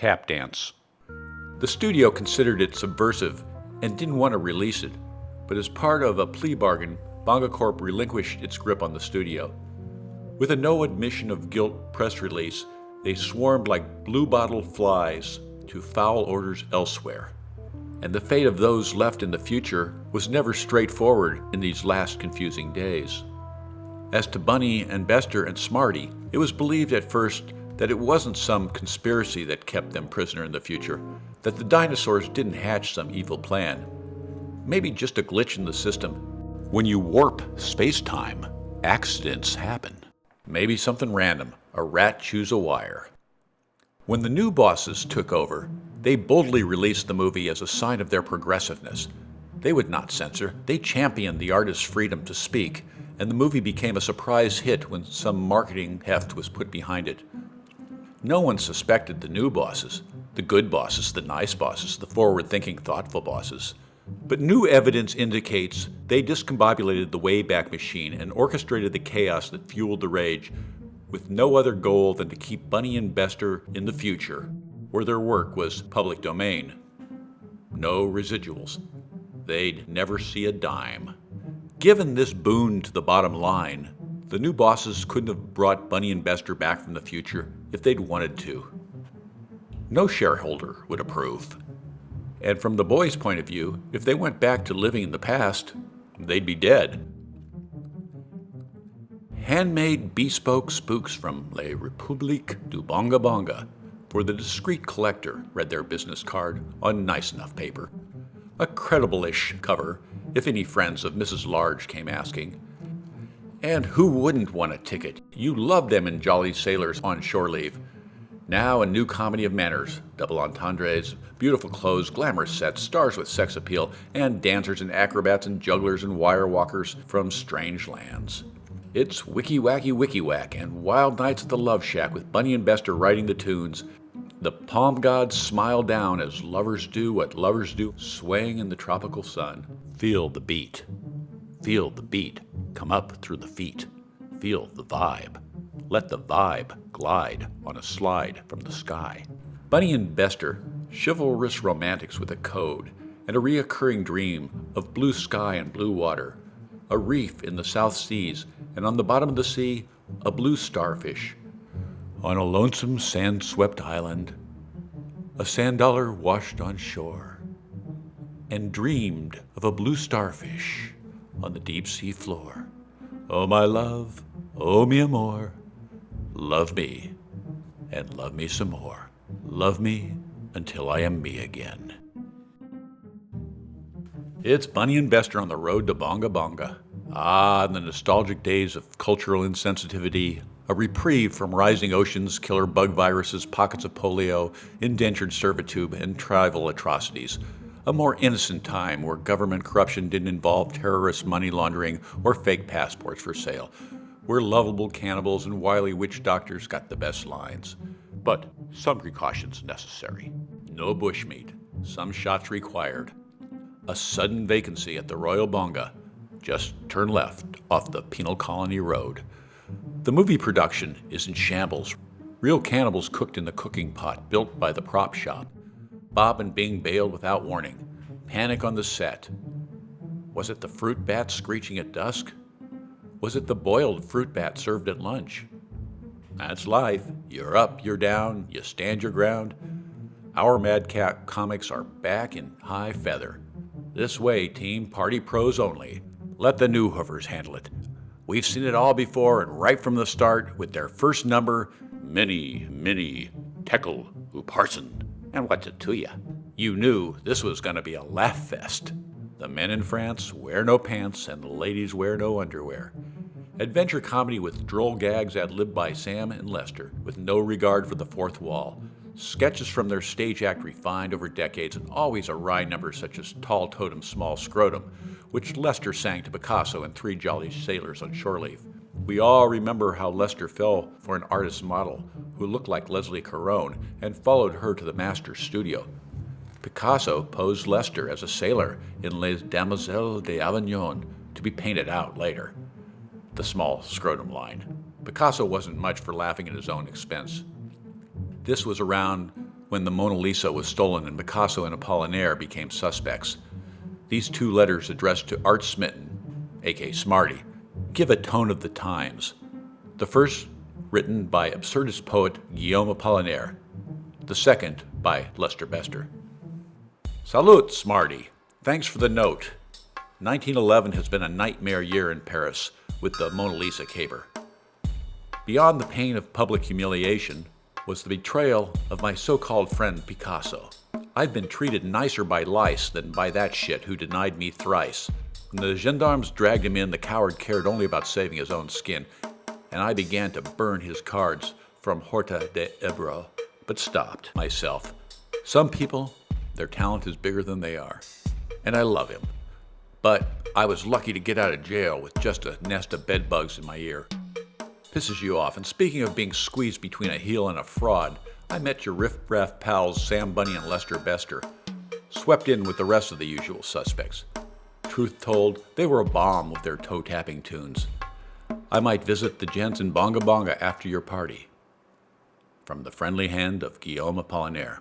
Tap Dance. The studio considered it subversive and didn't want to release it, but as part of a plea bargain, Bonga Corp relinquished its grip on the studio. With a no admission of guilt press release, they swarmed like bluebottle flies to foul orders elsewhere. And the fate of those left in the future was never straightforward in these last confusing days. As to Bunny and Bester and Smarty, it was believed at first that it wasn't some conspiracy that kept them prisoner in the future, that the dinosaurs didn't hatch some evil plan. Maybe just a glitch in the system. When you warp space-time, accidents happen. Maybe something random, a rat chews a wire. When the new bosses took over, they boldly released the movie as a sign of their progressiveness. They would not censor, they championed the artist's freedom to speak, and the movie became a surprise hit when some marketing heft was put behind it. No one suspected the new bosses, the good bosses, the nice bosses, the forward-thinking, thoughtful bosses. But new evidence indicates they discombobulated the Wayback Machine and orchestrated the chaos that fueled the rage, with no other goal than to keep Bunny and Bester in the future, where their work was public domain. No residuals. They'd never see a dime. Given this boon to the bottom line, the new bosses couldn't have brought Bunny and Bester back from the future if they'd wanted to. No shareholder would approve. And from the boys' point of view, if they went back to living in the past, they'd be dead. Handmade bespoke spooks from La République du Bonga Bonga for the discreet collector, read their business card on nice enough paper. A credible-ish cover, if any friends of Mrs. Large came asking. And who wouldn't want a ticket? You love them in Jolly Sailors on shore leave. Now a new comedy of manners, double entendres, beautiful clothes, glamorous sets, stars with sex appeal, and dancers and acrobats and jugglers and wire walkers from strange lands. It's wicky-wacky wicky-whack and wild nights at the Love Shack with Bunny and Bester writing the tunes. The palm gods smile down as lovers do what lovers do, swaying in the tropical sun. Feel the beat. Feel the beat come up through the feet. Feel the vibe. Let the vibe glide on a slide from the sky. Bunny and Bester, chivalrous romantics with a code and a reoccurring dream of blue sky and blue water, a reef in the South Seas, and on the bottom of the sea, a blue starfish. On a lonesome sand-swept island, a sand dollar washed on shore, and dreamed of a blue starfish on the deep sea floor. Oh, my love, oh, mi amor, love me, and love me some more. Love me until I am me again. It's Bunny and Bester on the road to Bonga Bonga. Ah, in the nostalgic days of cultural insensitivity, a reprieve from rising oceans, killer bug viruses, pockets of polio, indentured servitude, and tribal atrocities. A more innocent time where government corruption didn't involve terrorist money laundering or fake passports for sale, where lovable cannibals and wily witch doctors got the best lines. But some precautions necessary. No bushmeat, some shots required. A sudden vacancy at the Royal Bonga. Just turn left off the Penal Colony Road. The movie production is in shambles. Real cannibals cooked in the cooking pot built by the prop shop. Bob and Bing bailed without warning. Panic on the set. Was it the fruit bat screeching at dusk? Was it the boiled fruit bat served at lunch? That's life. You're up, you're down, you stand your ground. Our Madcap comics are back in high feather. This way, team, party pros only. Let the new hoovers handle it. We've seen it all before, and right from the start, with their first number, Minnie, Teckle, Parson. And what's it to ya? You knew this was going to be a laugh fest. The men in France wear no pants, and the ladies wear no underwear. Adventure comedy with droll gags ad-libbed by Sam and Lester, with no regard for the fourth wall. Sketches from their stage act refined over decades, and always a wry number such as Tall Totem, Small Scrotum, which Lester sang to Picasso in Three Jolly Sailors on Shore Leave. We all remember how Lester fell for an artist model who looked like Leslie Caron and followed her to the master's studio. Picasso posed Lester as a sailor in Les Demoiselles d'Avignon to be painted out later. The small scrotum line. Picasso wasn't much for laughing at his own expense. This was around when the Mona Lisa was stolen and Picasso and Apollinaire became suspects. These two letters addressed to Art Smitten, aka Smarty, give a tone of the times. The first written by absurdist poet Guillaume Apollinaire, the second by Lester Bester. Salut, Smarty. Thanks for the note. 1911 has been a nightmare year in Paris with the Mona Lisa caper. Beyond the pain of public humiliation was the betrayal of my so-called friend Picasso. I've been treated nicer by lice than by that shit who denied me thrice. When the gendarmes dragged him in, the coward cared only about saving his own skin, and I began to burn his cards from Horta de Ebro, but stopped myself. Some people, their talent is bigger than they are, and I love him. But I was lucky to get out of jail with just a nest of bedbugs in my ear. Pisses you off, and speaking of being squeezed between a heel and a fraud, I met your riff-raff pals Sam Bunny and Lester Bester, swept in with the rest of the usual suspects. Truth told, they were a bomb with their toe-tapping tunes. I might visit the gents in Bonga Bonga after your party. From the friendly hand of Guillaume Apollinaire.